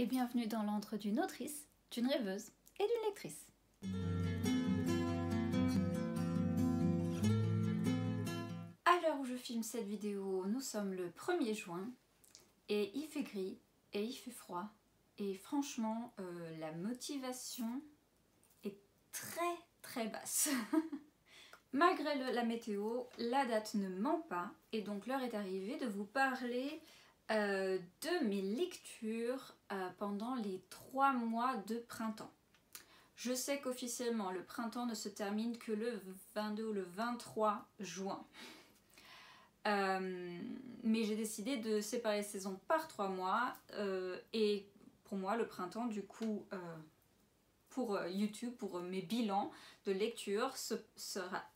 et bienvenue dans l'antre d'une autrice, d'une rêveuse et d'une lectrice. À l'heure où je filme cette vidéo, nous sommes le 1er juin et il fait gris et il fait froid et franchement la motivation est très basse. Malgré la météo, la date ne ment pas et donc l'heure est arrivée de vous parler de mes lectures pendant les 3 mois de printemps. Je sais qu'officiellement le printemps ne se termine que le 22 ou le 23 juin. Mais j'ai décidé de séparer les saisons par 3 mois et pour moi le printemps du coup pour YouTube, pour mes bilans de lecture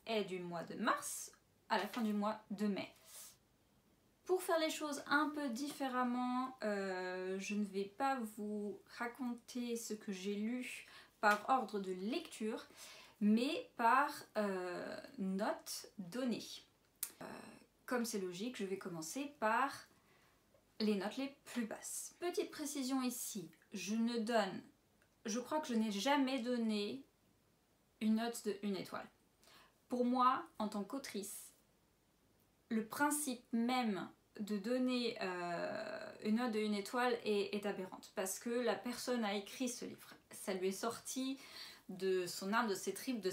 est du mois de mars à la fin du mois de mai. Pour faire les choses un peu différemment, je ne vais pas vous raconter ce que j'ai lu par ordre de lecture, mais par notes données. Comme c'est logique, je vais commencer par les notes les plus basses. Petite précision ici, je crois que je n'ai jamais donné une note de 1 étoile. Pour moi, en tant qu'autrice, le principe même de donner une note de 1 étoile est aberrante parce que la personne a écrit ce livre. Ça lui est sorti de son âme, de ses tripes, de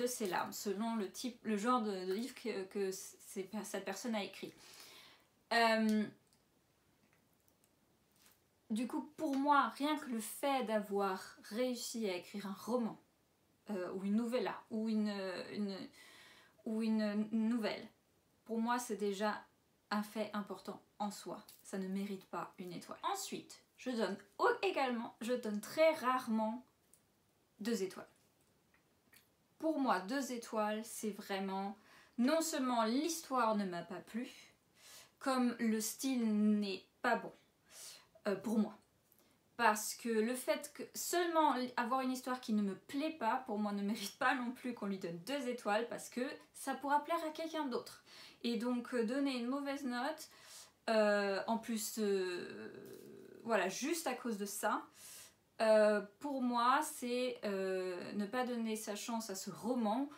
ses larmes, selon le genre de livre que cette personne a écrit. Du coup, pour moi, rien que le fait d'avoir réussi à écrire un roman, ou une novella, ou une nouvelle, pour moi, c'est déjà un fait important en soi. Ça ne mérite pas 1 étoile. Ensuite, je donne très rarement 2 étoiles. Pour moi, 2 étoiles, c'est vraiment... Non seulement l'histoire ne m'a pas plu, comme le style n'est pas bon pour moi. Parce que le fait que seulement avoir une histoire qui ne me plaît pas, pour moi ne mérite pas non plus qu'on lui donne 2 étoiles parce que ça pourra plaire à quelqu'un d'autre. Et donc donner une mauvaise note, en plus, voilà, juste à cause de ça, pour moi c'est ne pas donner sa chance à ce roman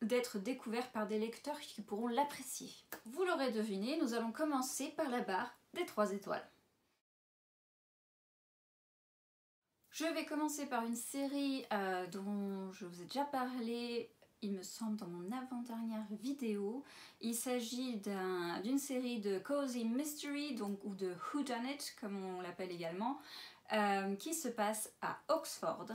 d'être découvert par des lecteurs qui pourront l'apprécier. Vous l'aurez deviné, nous allons commencer par la barre des 3 étoiles. Je vais commencer par une série dont je vous ai déjà parlé, il me semble, dans mon avant-dernière vidéo. Il s'agit d'une série de Cozy Mystery, donc, ou de Whodunit, comme on l'appelle également, qui se passe à Oxford.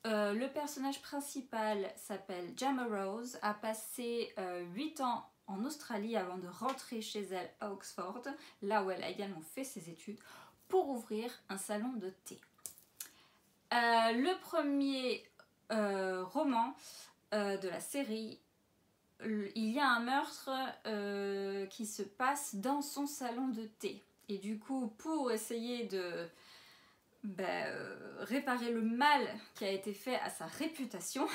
Le personnage principal s'appelle Gemma Rose, a passé 8 ans en Australie avant de rentrer chez elle à Oxford, là où elle a également fait ses études, pour ouvrir un salon de thé. Le premier roman de la série, il y a un meurtre qui se passe dans son salon de thé. Et du coup, pour essayer de réparer le mal qui a été fait à sa réputation,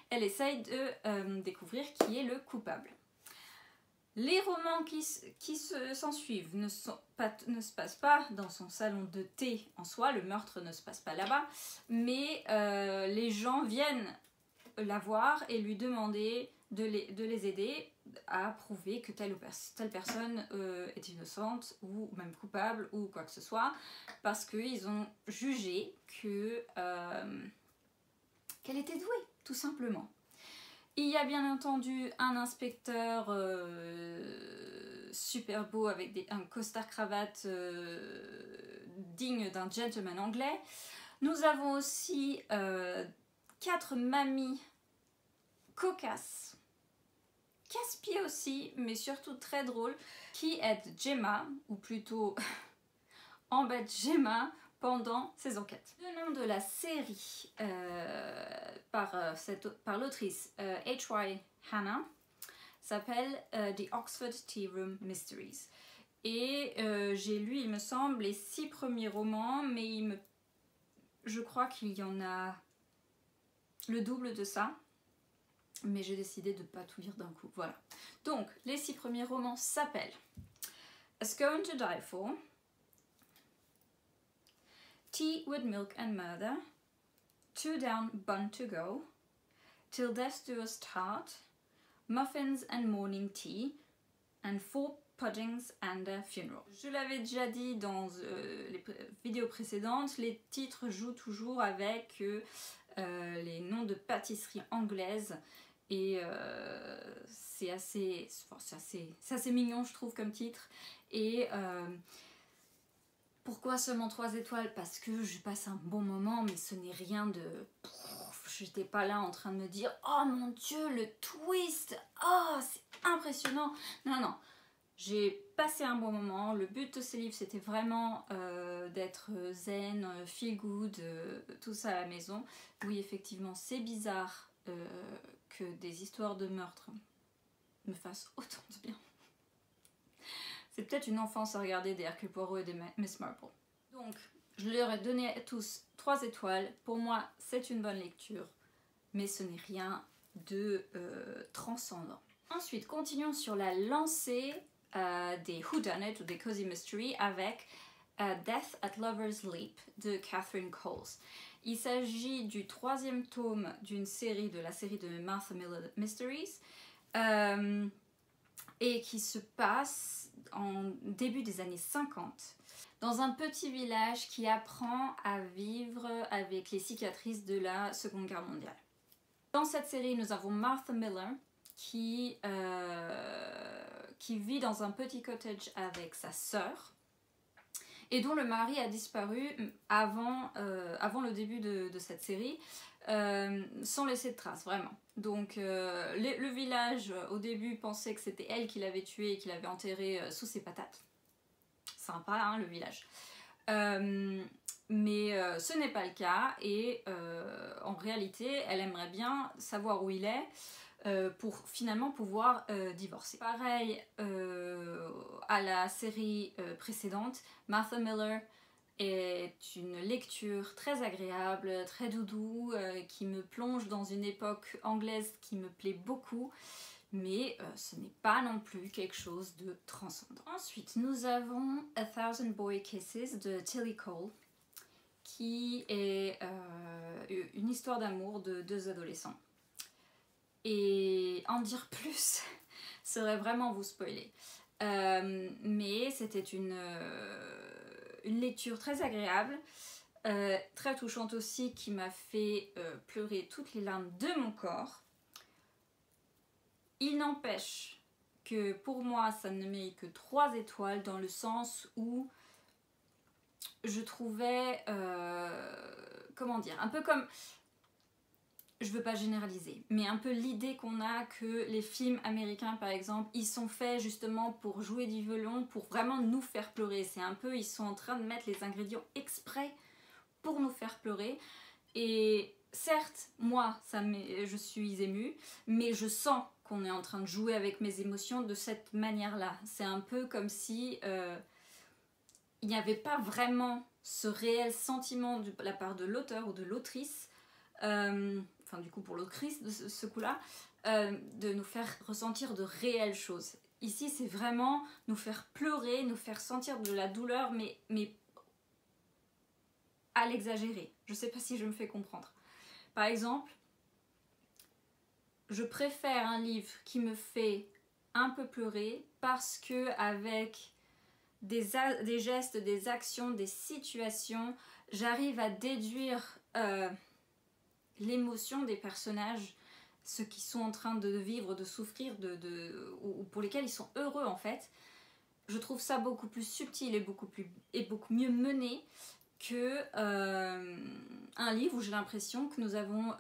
elle essaye de découvrir qui est le coupable. Les romans qui s'ensuivent ne se passent pas dans son salon de thé en soi, le meurtre ne se passe pas là-bas, mais les gens viennent la voir et lui demander de les aider à prouver que telle personne est innocente ou même coupable ou quoi que ce soit, parce qu'ils ont jugé qu'elle était douée, tout simplement. Il y a bien entendu un inspecteur super beau avec un costard-cravate digne d'un gentleman anglais. Nous avons aussi 4 mamies cocasses, casse-pieds aussi, mais surtout très drôles, qui aident Gemma, ou plutôt embêtent Gemma, pendant ses enquêtes. Le nom de la série par l'autrice H.Y. Hannah s'appelle The Oxford Tea Room Mysteries. Et j'ai lu, il me semble, les 6 premiers romans, mais je crois qu'il y en a le double de ça. Mais j'ai décidé de ne pas tout lire d'un coup. Voilà. Donc, les 6 premiers romans s'appellent A Scone to Die For, Tea with milk and murder, 2 down, bun to go, Till death do us part, Muffins and morning tea, and 4 puddings and a funeral. Je l'avais déjà dit dans les vidéos précédentes, les titres jouent toujours avec les noms de pâtisseries anglaises et c'est assez mignon je trouve comme titre. Et pourquoi seulement 3 étoiles? Parce que je passe un bon moment, mais ce n'est rien de... J'étais pas là en train de me dire oh mon dieu le twist, oh c'est impressionnant. Non non, j'ai passé un bon moment. Le but de ces livres c'était vraiment d'être zen, feel good, tout ça à la maison. Oui effectivement c'est bizarre que des histoires de meurtre me fassent autant de bien. C'est peut-être une enfance à regarder des Hercule Poirot et des Miss Marple. Donc je leur ai donné à tous 3 étoiles. Pour moi, c'est une bonne lecture, mais ce n'est rien de transcendant. Ensuite, continuons sur la lancée des whodunit ou des cozy mystery avec Death at Lover's Leap de Catherine Coles. Il s'agit du 3e tome d'une série, de la série de Martha Miller Mysteries, et qui se passe en début des années 50. Dans un petit village qui apprend à vivre avec les cicatrices de la Seconde Guerre mondiale. Dans cette série, nous avons Martha Miller qui vit dans un petit cottage avec sa sœur et dont le mari a disparu avant le début de cette série, sans laisser de traces, vraiment. Donc le village au début pensait que c'était elle qui l'avait tué et qui l'avait enterré sous ses patates. Sympa hein, le village. Mais ce n'est pas le cas et en réalité elle aimerait bien savoir où il est pour finalement pouvoir divorcer. Pareil à la série précédente, Martha Miller est une lecture très agréable, très doudou, qui me plonge dans une époque anglaise qui me plaît beaucoup. Mais ce n'est pas non plus quelque chose de transcendant. Ensuite, nous avons A Thousand Boy Kisses de Tilly Cole, qui est une histoire d'amour de 2 adolescents. Et en dire plus serait vraiment vous spoiler. Mais c'était une lecture très agréable, très touchante aussi, qui m'a fait pleurer toutes les larmes de mon corps. Il n'empêche que pour moi ça ne mérite que 3 étoiles dans le sens où je trouvais, comment dire, un peu comme, je veux pas généraliser, mais un peu l'idée qu'on a que les films américains par exemple, ils sont faits justement pour jouer du violon, pour vraiment nous faire pleurer. C'est un peu, ils sont en train de mettre les ingrédients exprès pour nous faire pleurer. Et certes, moi, je suis émue, mais je sens qu'on est en train de jouer avec mes émotions de cette manière-là. C'est un peu comme si il n'y avait pas vraiment ce réel sentiment de la part de l'auteur ou de l'autrice, enfin du coup pour l'autrice de ce coup-là, de nous faire ressentir de réelles choses. Ici, c'est vraiment nous faire pleurer, nous faire sentir de la douleur, mais à l'exagérer. Je sais pas si je me fais comprendre. Par exemple, je préfère un livre qui me fait un peu pleurer parce que avec des gestes, des actions, des situations, j'arrive à déduire l'émotion des personnages, ceux qui sont en train de vivre, de souffrir, ou pour lesquels ils sont heureux en fait. Je trouve ça beaucoup plus subtil et beaucoup mieux mené que un livre où j'ai l'impression que nous avons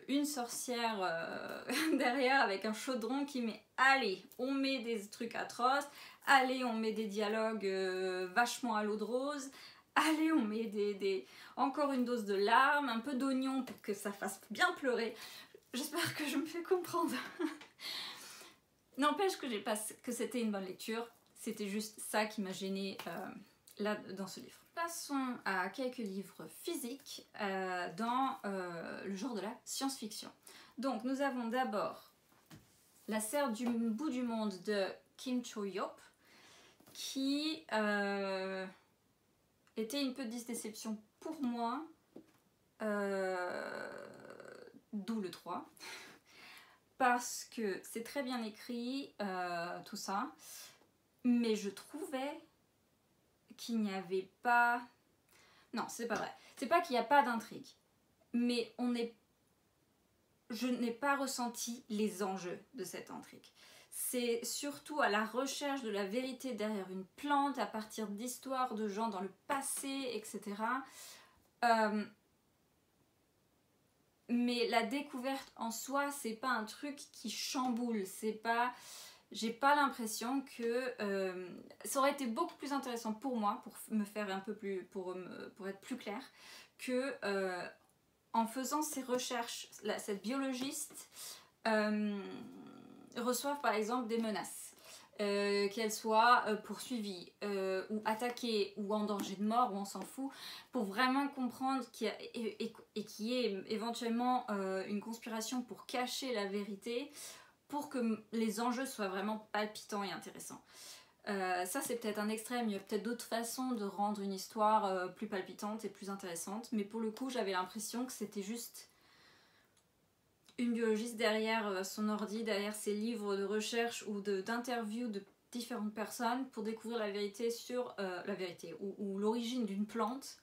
une sorcière derrière avec un chaudron qui met allez, on met des trucs atroces, allez, on met des dialogues vachement à l'eau de rose, allez, on met encore une dose de larmes, un peu d'oignon pour que ça fasse bien pleurer. J'espère que je me fais comprendre. N'empêche que c'était une bonne lecture, c'était juste ça qui m'a gênée là dans ce livre. Passons à quelques livres physiques dans le genre de la science-fiction. Donc nous avons d'abord La serre du bout du monde de Kim Cho-hyop, qui est été une petite déception pour moi, d'où le 3. Parce que c'est très bien écrit, tout ça, mais je trouvais qu'il n'y avait pas... Non, c'est pas vrai. C'est pas qu'il n'y a pas d'intrigue, mais je n'ai pas ressenti les enjeux de cette intrigue. C'est surtout à la recherche de la vérité derrière une plante, à partir d'histoires de gens dans le passé, etc. Mais la découverte en soi, c'est pas un truc qui chamboule. C'est pas... J'ai pas l'impression que... ça aurait été beaucoup plus intéressant pour moi, pour me faire un peu plus... pour être plus clair, que en faisant ces recherches, cette biologiste reçoive par exemple des menaces, qu'elle soit poursuivie ou attaquée ou en danger de mort, ou on s'en fout, pour vraiment comprendre qu'il y a, et qu'il y ait éventuellement une conspiration pour cacher la vérité, pour que les enjeux soient vraiment palpitants et intéressants. Ça c'est peut-être un extrême, il y a peut-être d'autres façons de rendre une histoire plus palpitante et plus intéressante, mais pour le coup j'avais l'impression que c'était juste une biologiste derrière son ordi, derrière ses livres de recherche ou d'interviews de différentes personnes pour découvrir la vérité sur la vérité ou l'origine d'une plante,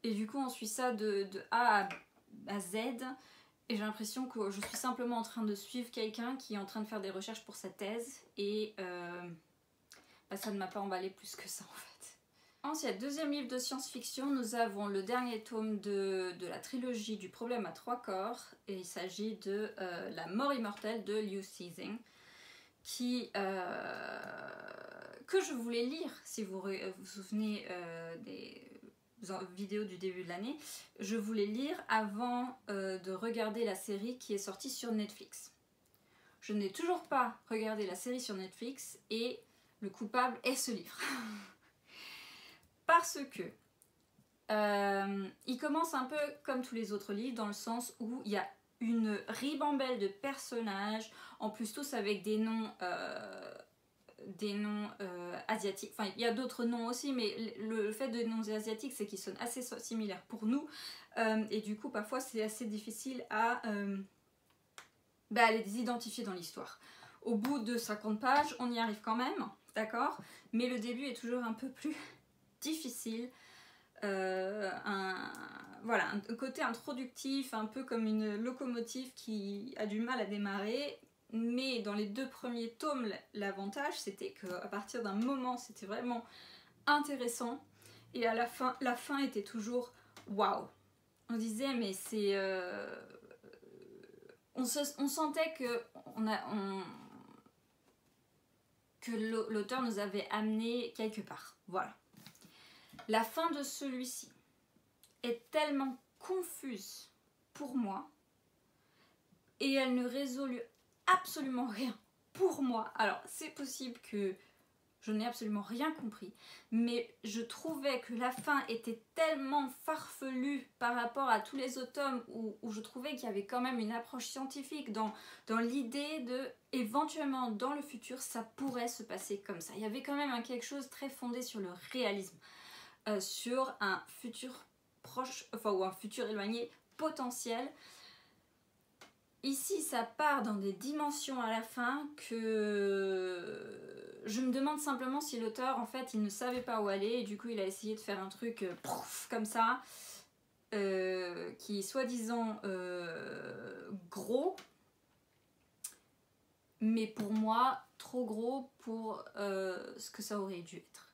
et du coup on suit ça de A à Z. Et j'ai l'impression que je suis simplement en train de suivre quelqu'un qui est en train de faire des recherches pour sa thèse, et bah, ça ne m'a pas emballé plus que ça en fait. Ensuite, deuxième livre de science-fiction, nous avons le dernier tome de la trilogie du problème à 3 corps, et il s'agit de La mort immortelle de Liu Cixin, que je voulais lire, si vous vous souvenez des vidéos du début de l'année. Je voulais lire avant de regarder la série qui est sortie sur Netflix. Je n'ai toujours pas regardé la série sur Netflix, et le coupable est ce livre. Parce que il commence un peu comme tous les autres livres, dans le sens où il y a une ribambelle de personnages, en plus tous avec des noms asiatiques. Enfin, il y a d'autres noms aussi, mais le fait de noms asiatiques, c'est qu'ils sonnent assez similaires pour nous, et du coup parfois c'est assez difficile à les identifier dans l'histoire. Au bout de 50 pages, on y arrive quand même, d'accord, mais le début est toujours un peu plus difficile. Voilà, un côté introductif, un peu comme une locomotive qui a du mal à démarrer. Mais dans les 2 premiers tomes, l'avantage c'était qu'à partir d'un moment c'était vraiment intéressant, et à la fin était toujours waouh. On disait mais c'est... on sentait que l'auteur nous avait amené quelque part. Voilà. La fin de celui-ci est tellement confuse pour moi, et elle ne résout absolument rien pour moi. Alors c'est possible que je n'ai absolument rien compris, mais je trouvais que la fin était tellement farfelue par rapport à tous les autres tomes où je trouvais qu'il y avait quand même une approche scientifique dans l'idée de, éventuellement dans le futur, ça pourrait se passer comme ça. Il y avait quand même quelque chose très fondé sur le réalisme, sur un futur proche, enfin, ou un futur éloigné potentiel. Ici, ça part dans des dimensions à la fin que je me demande simplement si l'auteur, en fait, il ne savait pas où aller, et du coup, il a essayé de faire un truc comme ça, qui est soi-disant gros, mais pour moi, trop gros pour ce que ça aurait dû être.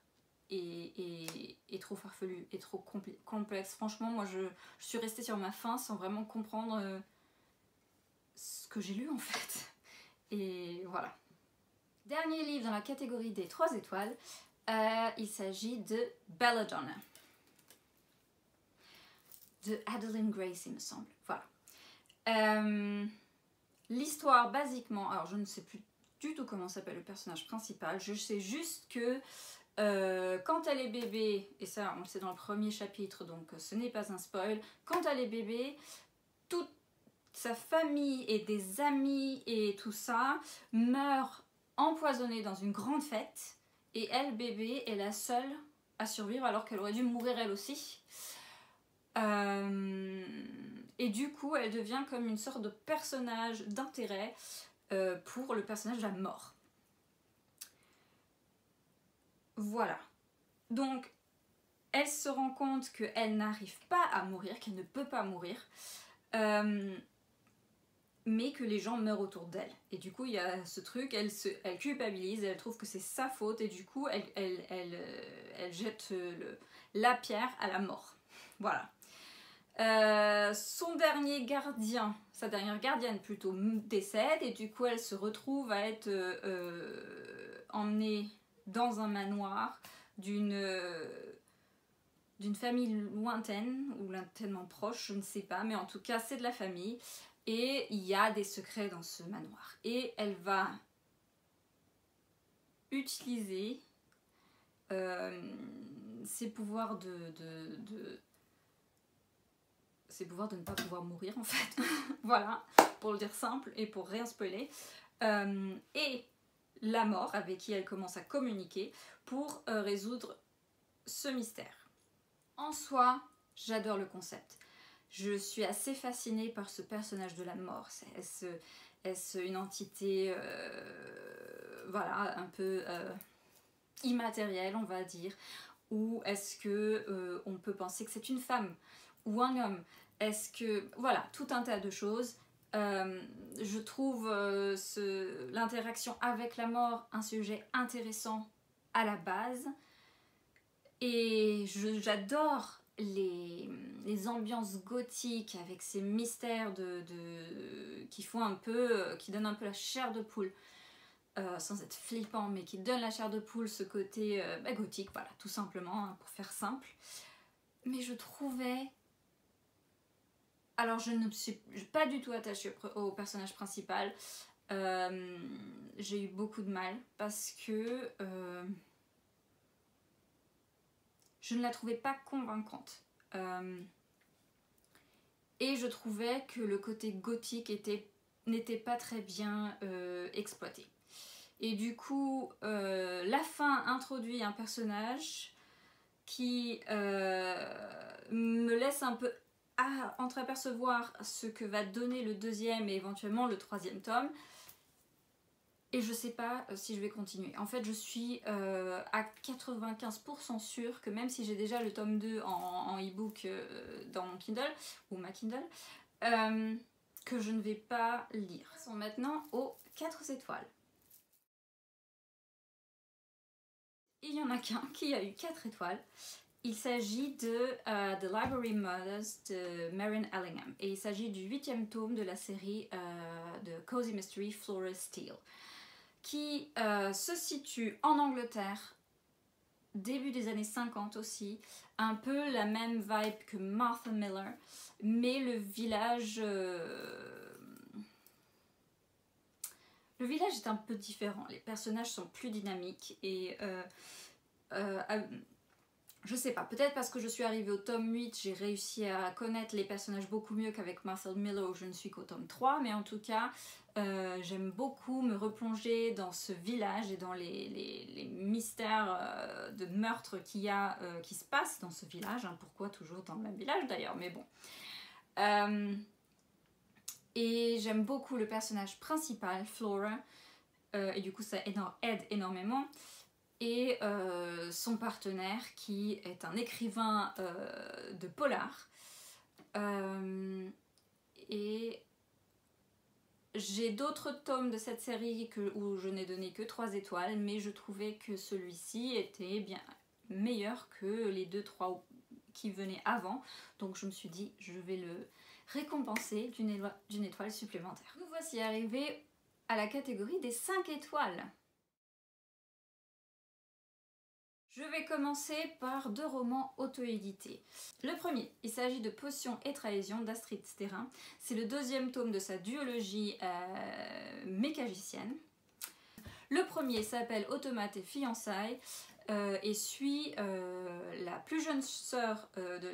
Et trop farfelu, et trop complexe. Franchement, moi, je suis restée sur ma faim sans vraiment comprendre... ce que j'ai lu en fait. Et voilà. Dernier livre dans la catégorie des 3 étoiles, il s'agit de Belladonna de Adeline Grace, il me semble. Voilà. L'histoire basiquement, alors je ne sais plus du tout comment s'appelle le personnage principal, je sais juste que quand elle est bébé, et ça on le sait dans le premier chapitre, donc ce n'est pas un spoil, quand elle est bébé, toute sa famille et des amis et tout ça meurent empoisonnés dans une grande fête, et elle, bébé, est la seule à survivre alors qu'elle aurait dû mourir elle aussi. Et du coup, elle devient comme une sorte de personnage d'intérêt pour le personnage de la mort. Voilà. Donc, elle se rend compte qu'elle n'arrive pas à mourir, qu'elle ne peut pas mourir, mais que les gens meurent autour d'elle. Et du coup, il y a ce truc, elle culpabilise, elle trouve que c'est sa faute, et du coup, elle jette la pierre à la mort. Voilà. Son dernier gardien, sa dernière gardienne plutôt, décède, et du coup, elle se retrouve à être emmenée dans un manoir d'une famille lointaine, ou lointainement proche, je ne sais pas, mais en tout cas, c'est de la famille. Et il y a des secrets dans ce manoir. Et elle va utiliser ses pouvoirs ses pouvoirs de ne pas pouvoir mourir en fait. Voilà, pour le dire simple et pour rien spoiler. Et la mort avec qui elle commence à communiquer pour résoudre ce mystère. En soi, j'adore le concept. Je suis assez fascinée par ce personnage de la mort. Est-ce une entité voilà, un peu immatérielle, on va dire, ou est-ce que on peut penser que c'est une femme ou un homme? Est-ce que... Voilà, tout un tas de choses. Je trouve l'interaction avec la mort un sujet intéressant à la base. Et j'adore les ambiances gothiques avec ces mystères qui font un peu, qui donnent un peu la chair de poule, sans être flippant, mais qui donnent la chair de poule, ce côté gothique, voilà, tout simplement, hein, pour faire simple. Mais je trouvais... Alors je ne suis pas du tout attachée au personnage principal. J'ai eu beaucoup de mal parce que... je ne la trouvais pas convaincante. Et je trouvais que le côté gothique n'était pas très bien exploité. Et du coup, la fin introduit un personnage qui me laisse un peu entreapercevoir ce que va donner le deuxième et éventuellement le troisième tome. Et je sais pas si je vais continuer. En fait, je suis à 95% sûre que même si j'ai déjà le tome 2 en e-book dans mon Kindle, ou ma Kindle, que je ne vais pas lire. Ils sont maintenant aux 4 étoiles. Il y en a qu'un qui a eu 4 étoiles. Il s'agit de The Library Murders de Marian Ellingham. Et il s'agit du 8e tome de la série de Cozy Mystery Flora Steele, qui se situe en Angleterre, début des années 50 aussi, un peu la même vibe que Martha Miller, mais le village est un peu différent, les personnages sont plus dynamiques et je sais pas, peut-être parce que je suis arrivée au tome 8, j'ai réussi à connaître les personnages beaucoup mieux qu'avec Martha Miller où je ne suis qu'au tome 3, mais en tout cas, j'aime beaucoup me replonger dans ce village et dans les mystères de meurtre qui se passent dans ce village. Hein, pourquoi toujours dans le même village d'ailleurs, mais bon. Et j'aime beaucoup le personnage principal, Flora, et du coup ça aide énormément. Et son partenaire qui est un écrivain de polar. Et j'ai d'autres tomes de cette série où je n'ai donné que 3 étoiles, mais je trouvais que celui-ci était bien meilleur que les 2-3 qui venaient avant. Donc je me suis dit, je vais le récompenser d'une étoile supplémentaire. Nous voici arrivés à la catégorie des 5 étoiles. Je vais commencer par 2 romans auto-édités. Le premier, il s'agit de Potions et Trahison d'Astrid Sterrin. C'est le 2e tome de sa duologie mécagicienne. Le premier s'appelle Automates et Fiançailles et suit la plus jeune sœur de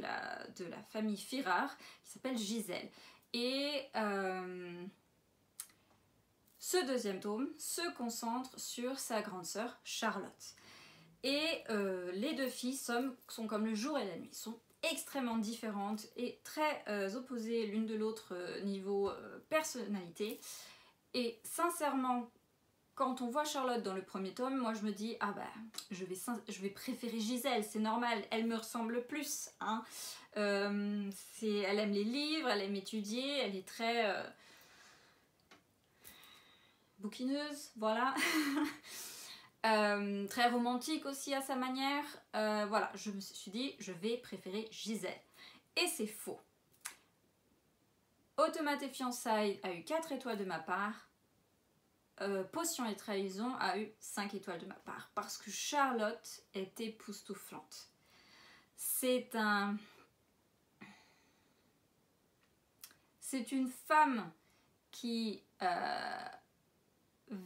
la famille Firard qui s'appelle Gisèle. Et ce 2e tome se concentre sur sa grande sœur Charlotte. Et les deux filles sont comme le jour et la nuit, sont extrêmement différentes et très opposées l'une de l'autre niveau personnalité. Et sincèrement, quand on voit Charlotte dans le premier tome, moi je me dis ah bah je vais préférer Gisèle, c'est normal, elle me ressemble plus. Hein. Elle aime les livres, elle aime étudier, elle est très bouquineuse, voilà. Très romantique aussi à sa manière. Voilà, je me suis dit je vais préférer Gisèle. Et c'est faux. Automate et fiançailles a eu 4 étoiles de ma part. Potion et trahison a eu 5 étoiles de ma part parce que Charlotte est époustouflante. C'est une femme qui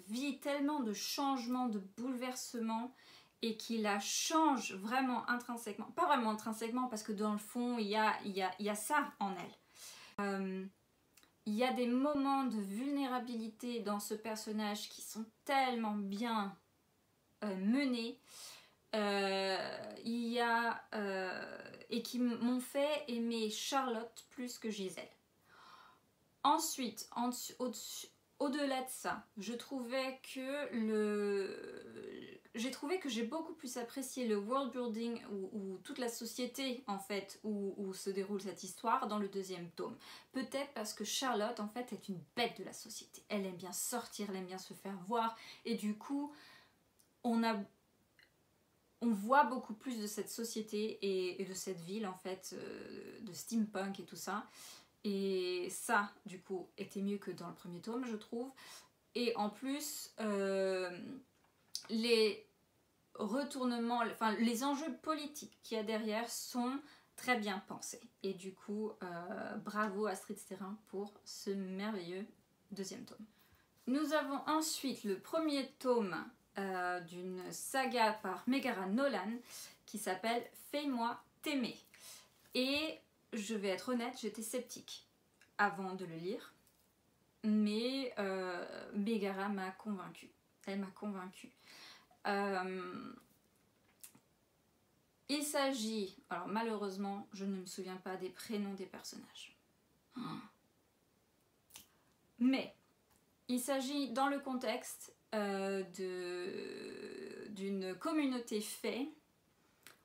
vit tellement de changements, de bouleversements et qui la change vraiment intrinsèquement. Pas vraiment intrinsèquement parce que dans le fond il y a ça en elle. Il y a des moments de vulnérabilité dans ce personnage qui sont tellement bien menés et qui m'ont fait aimer Charlotte plus que Gisèle. Ensuite, au-delà de ça, j'ai trouvé que j'ai beaucoup plus apprécié le world building ou toute la société en fait où se déroule cette histoire dans le deuxième tome. Peut-être parce que Charlotte en fait est une bête de la société. Elle aime bien sortir, elle aime bien se faire voir et du coup on voit beaucoup plus de cette société et de cette ville en fait, de steampunk et tout ça. Et ça, du coup, était mieux que dans le premier tome, je trouve. Et en plus, les retournements, enfin les enjeux politiques qu'il y a derrière sont très bien pensés. Et du coup, bravo Astrid Sterrin pour ce merveilleux deuxième tome. Nous avons ensuite le premier tome d'une saga par Megara Nolan qui s'appelle Fais-moi t'aimer. Et je vais être honnête, j'étais sceptique avant de le lire, mais Megara m'a convaincue. Elle m'a convaincue. Il s'agit, alors malheureusement, je ne me souviens pas des prénoms des personnages. Mais il s'agit dans le contexte d'une communauté fée,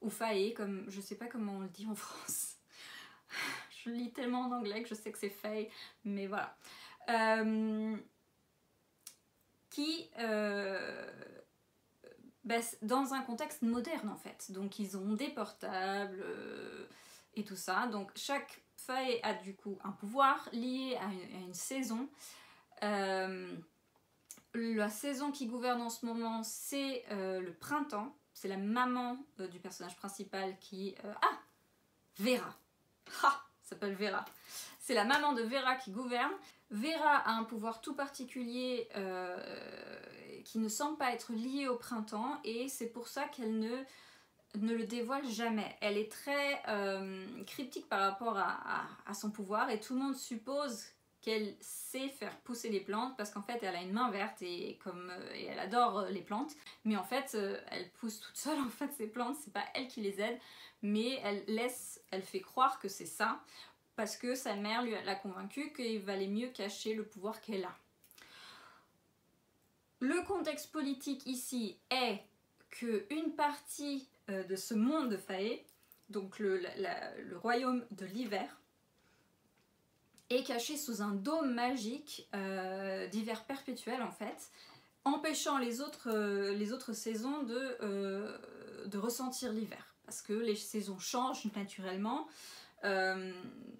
ou fae, comme je sais pas comment on le dit en France. Je lis tellement en anglais que je sais que c'est fae, mais voilà. Dans un contexte moderne en fait. Donc ils ont des portables et tout ça. Donc chaque fae a du coup un pouvoir lié à une saison. La saison qui gouverne en ce moment, c'est le printemps. C'est la maman du personnage principal qui... Vera. Ha! S'appelle Vera. C'est la maman de Vera qui gouverne. Vera a un pouvoir tout particulier qui ne semble pas être lié au printemps et c'est pour ça qu'elle ne le dévoile jamais. Elle est très cryptique par rapport à son pouvoir et tout le monde suppose qu'elle sait faire pousser les plantes parce qu'en fait elle a une main verte et elle adore les plantes, mais en fait elle pousse toute seule en fait ces plantes, c'est pas elle qui les aide, mais elle fait croire que c'est ça parce que sa mère l'a convaincue qu'il valait mieux cacher le pouvoir qu'elle a. Le contexte politique ici est qu'une partie de ce monde de Fae, donc le royaume de l'hiver, est caché sous un dôme magique d'hiver perpétuel en fait, empêchant les autres saisons de ressentir l'hiver. Parce que les saisons changent naturellement,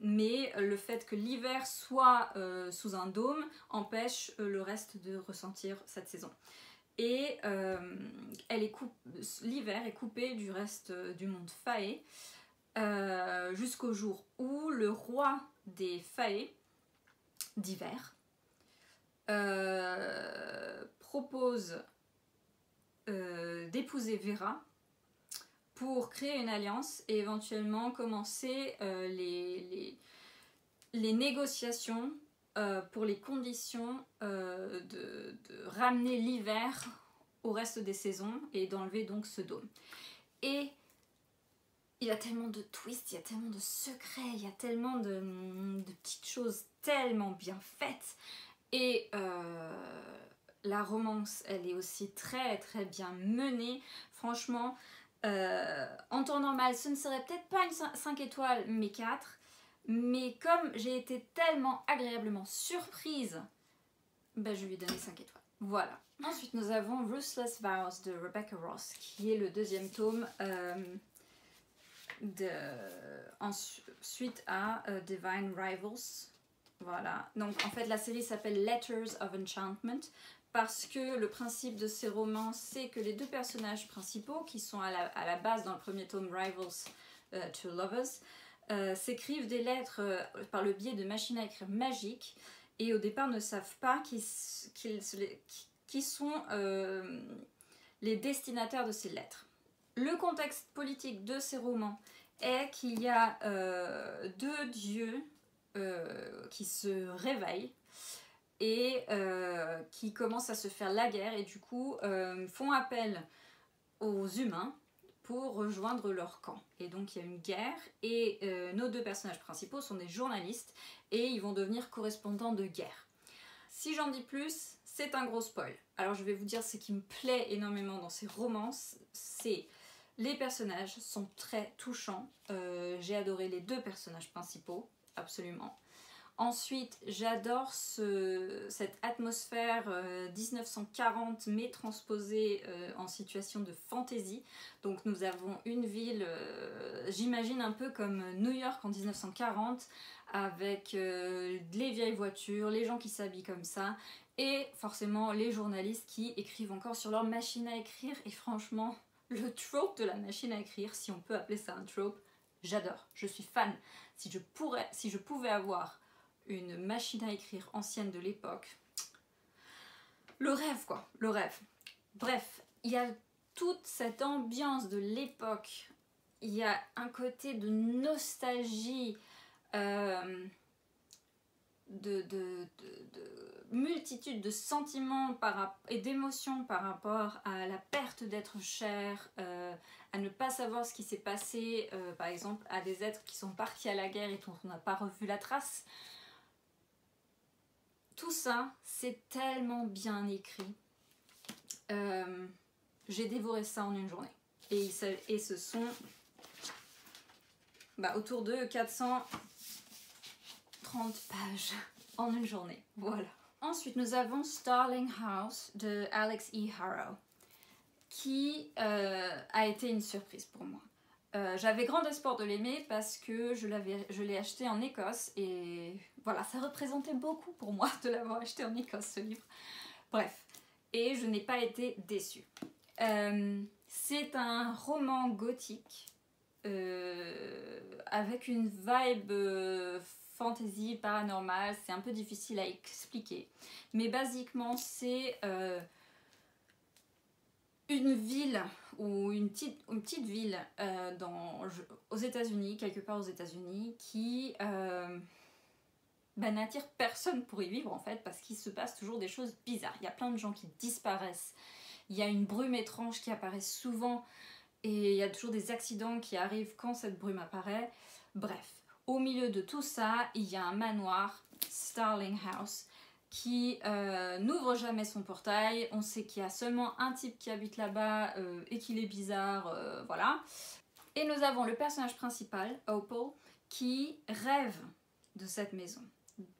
mais le fait que l'hiver soit sous un dôme empêche le reste de ressentir cette saison. Et l'hiver est coupé du reste du monde Fae jusqu'au jour où le roi des Fae d'hiver propose d'épouser Vera pour créer une alliance et éventuellement commencer les négociations pour les conditions de ramener l'hiver au reste des saisons et d'enlever donc ce dôme. Et il y a tellement de twists, il y a tellement de secrets, il y a tellement de petites choses tellement bien faites. Et la romance, elle est aussi très très bien menée. Franchement, en temps normal, ce ne serait peut-être pas une 5 étoiles, mais 4. Mais comme j'ai été tellement agréablement surprise, ben je lui ai donné 5 étoiles. Voilà. Ensuite, nous avons Ruthless Vows de Rebecca Ross, qui est le deuxième tome suite à Divine Rivals. Voilà. Donc, en fait, la série s'appelle Letters of Enchantment parce que le principe de ces romans, c'est que les deux personnages principaux, qui sont à la base dans le premier tome Rivals to Lovers, s'écrivent des lettres par le biais de machines à écrire magiques et au départ ne savent pas qui sont les destinataires de ces lettres. Le contexte politique de ces romans est qu'il y a deux dieux qui se réveillent et qui commencent à se faire la guerre et du coup font appel aux humains pour rejoindre leur camp. Et donc il y a une guerre et nos deux personnages principaux sont des journalistes et ils vont devenir correspondants de guerre. Si j'en dis plus, c'est un gros spoil. Alors je vais vous dire ce qui me plaît énormément dans ces romances, c'est les personnages sont très touchants. J'ai adoré les deux personnages principaux, absolument. Ensuite, j'adore cette atmosphère 1940 mais transposée en situation de fantasy. Donc nous avons une ville, j'imagine un peu comme New York en 1940, avec les vieilles voitures, les gens qui s'habillent comme ça, et forcément les journalistes qui écrivent encore sur leur machine à écrire. Et franchement, le trope de la machine à écrire, si on peut appeler ça un trope, j'adore, je suis fan. Si je pouvais avoir une machine à écrire ancienne de l'époque, le rêve quoi, le rêve. Bref, il y a toute cette ambiance de l'époque, il y a un côté de nostalgie, de multitude de sentiments et d'émotions par rapport à la perte d'être cher, à ne pas savoir ce qui s'est passé, par exemple à des êtres qui sont partis à la guerre et dont on n'a pas revu la trace. Tout ça, c'est tellement bien écrit. J'ai dévoré ça en une journée. Et ce sont autour de 430 pages en une journée. Voilà. Ensuite, nous avons Starling House de Alex E. Harrow, qui a été une surprise pour moi. J'avais grand espoir de l'aimer parce que je l'ai acheté en Écosse et voilà, ça représentait beaucoup pour moi de l'avoir acheté en Écosse ce livre. Bref, et je n'ai pas été déçue. C'est un roman gothique avec une vibe fantasy paranormale, c'est un peu difficile à expliquer, mais basiquement c'est une ville ou une petite ville aux États-Unis, quelque part aux États-Unis, qui n'attire personne pour y vivre en fait, parce qu'il se passe toujours des choses bizarres. Il y a plein de gens qui disparaissent, il y a une brume étrange qui apparaît souvent, et il y a toujours des accidents qui arrivent quand cette brume apparaît. Bref, au milieu de tout ça, il y a un manoir, Starling House, qui n'ouvre jamais son portail. On sait qu'il y a seulement un type qui habite là-bas et qu'il est bizarre, voilà. Et nous avons le personnage principal, Opal, qui rêve de cette maison.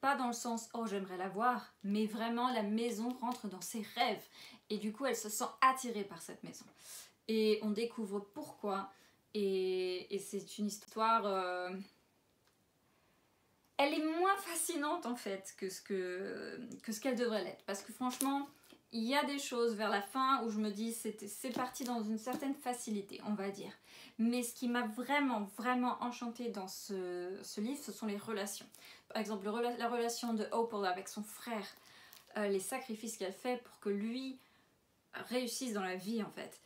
Pas dans le sens « oh j'aimerais la voir », mais vraiment la maison rentre dans ses rêves. Et du coup elle se sent attirée par cette maison. Et on découvre pourquoi. Et c'est une histoire... Elle est moins fascinante en fait que ce qu'elle devrait l'être. Parce que franchement, il y a des choses vers la fin où je me dis c'est parti dans une certaine facilité, on va dire. Mais ce qui m'a vraiment enchantée dans ce livre, ce sont les relations. Par exemple, la relation de Opal avec son frère, les sacrifices qu'elle fait pour que lui réussisse dans la vie en fait.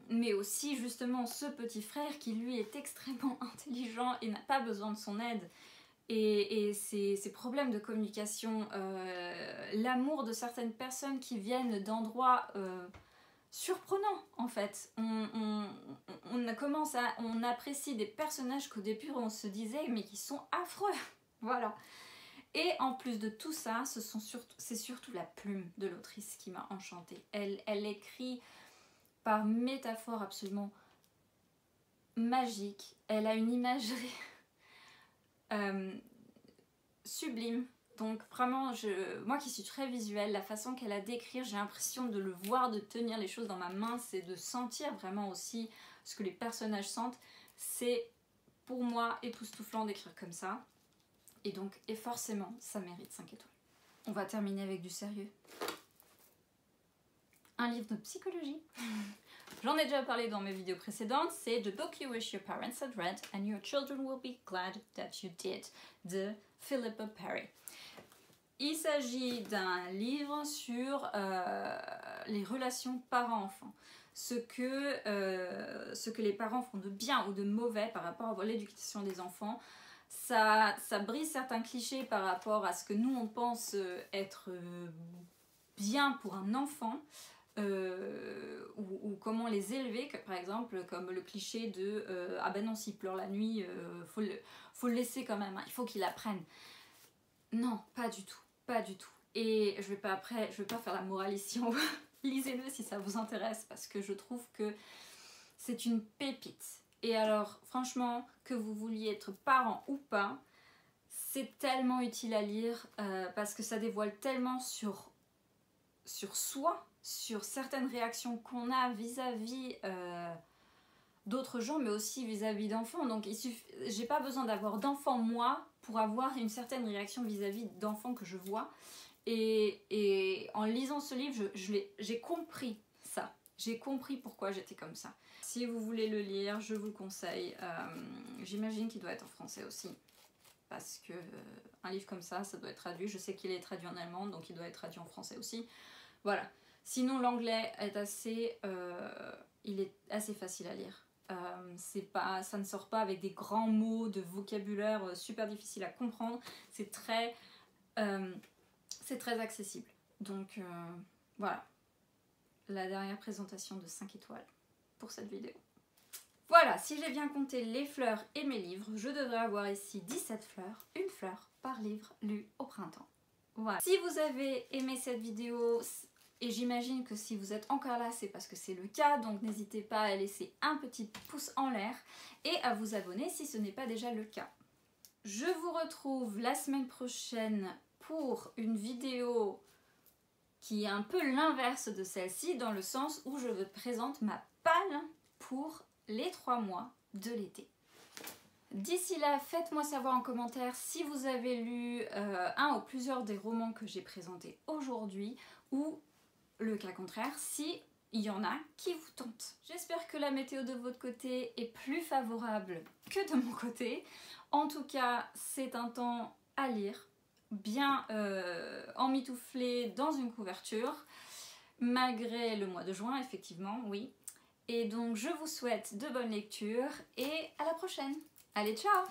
Mais aussi justement ce petit frère qui lui est extrêmement intelligent et n'a pas besoin de son aide. et ces problèmes de communication, l'amour de certaines personnes qui viennent d'endroits surprenants en fait. On apprécie des personnages qu'au début on se disait mais qui sont affreux. Voilà. Et en plus de tout ça, c'est surtout la plume de l'autrice qui m'a enchantée. Elle écrit par métaphore absolument magique. Elle a une imagerie sublime. Donc vraiment, moi qui suis très visuelle, la façon qu'elle a d'écrire, j'ai l'impression de le voir, de tenir les choses dans ma main, c'est de sentir vraiment aussi ce que les personnages sentent. C'est pour moi époustouflant d'écrire comme ça. Et forcément, ça mérite 5 étoiles. On va terminer avec du sérieux. Un livre de psychologie. J'en ai déjà parlé dans mes vidéos précédentes, c'est The Book You Wish Your Parents Had Read and Your Children Will Be Glad That You Did de Philippa Perry. Il s'agit d'un livre sur les relations parents-enfants. Ce que les parents font de bien ou de mauvais par rapport à l'éducation des enfants. Ça brise certains clichés par rapport à ce que nous on pense être bien pour un enfant. Ou comment les élever, par exemple comme le cliché de ah ben non, s'il pleure la nuit faut le laisser quand même, hein, il faut qu'il apprenne. Non, pas du tout, pas du tout. Et je vais pas faire la morale ici, lisez-le si ça vous intéresse parce que je trouve que c'est une pépite. Et alors franchement, que vous vouliez être parent ou pas, c'est tellement utile à lire parce que ça dévoile tellement sur soi, sur certaines réactions qu'on a vis-à-vis d'autres gens, mais aussi vis-à-vis d'enfants. Donc j'ai pas besoin d'avoir d'enfants moi pour avoir une certaine réaction vis-à-vis d'enfants que je vois. Et en lisant ce livre, j'ai compris ça. J'ai compris pourquoi j'étais comme ça. Si vous voulez le lire, je vous le conseille. J'imagine qu'il doit être en français aussi. Parce que un livre comme ça doit être traduit. Je sais qu'il est traduit en allemand, donc il doit être traduit en français aussi. Voilà. Sinon, l'anglais est il est assez facile à lire. Ça ne sort pas avec des grands mots de vocabulaire super difficiles à comprendre. C'est très accessible. Donc voilà. La dernière présentation de 5 étoiles pour cette vidéo. Voilà, si j'ai bien compté les fleurs et mes livres, je devrais avoir ici 17 fleurs, une fleur par livre lu au printemps. Voilà. Si vous avez aimé cette vidéo, et j'imagine que si vous êtes encore là, c'est parce que c'est le cas, donc n'hésitez pas à laisser un petit pouce en l'air et à vous abonner si ce n'est pas déjà le cas. Je vous retrouve la semaine prochaine pour une vidéo qui est un peu l'inverse de celle-ci, dans le sens où je vous présente ma palle pour les 3 mois de l'été. D'ici là, faites-moi savoir en commentaire si vous avez lu un ou plusieurs des romans que j'ai présentés aujourd'hui, ou le cas contraire, si il y en a qui vous tentent. J'espère que la météo de votre côté est plus favorable que de mon côté. En tout cas, c'est un temps à lire, bien emmitouflé dans une couverture, malgré le mois de juin, effectivement, oui. Et donc, je vous souhaite de bonnes lectures et à la prochaine. Allez, ciao!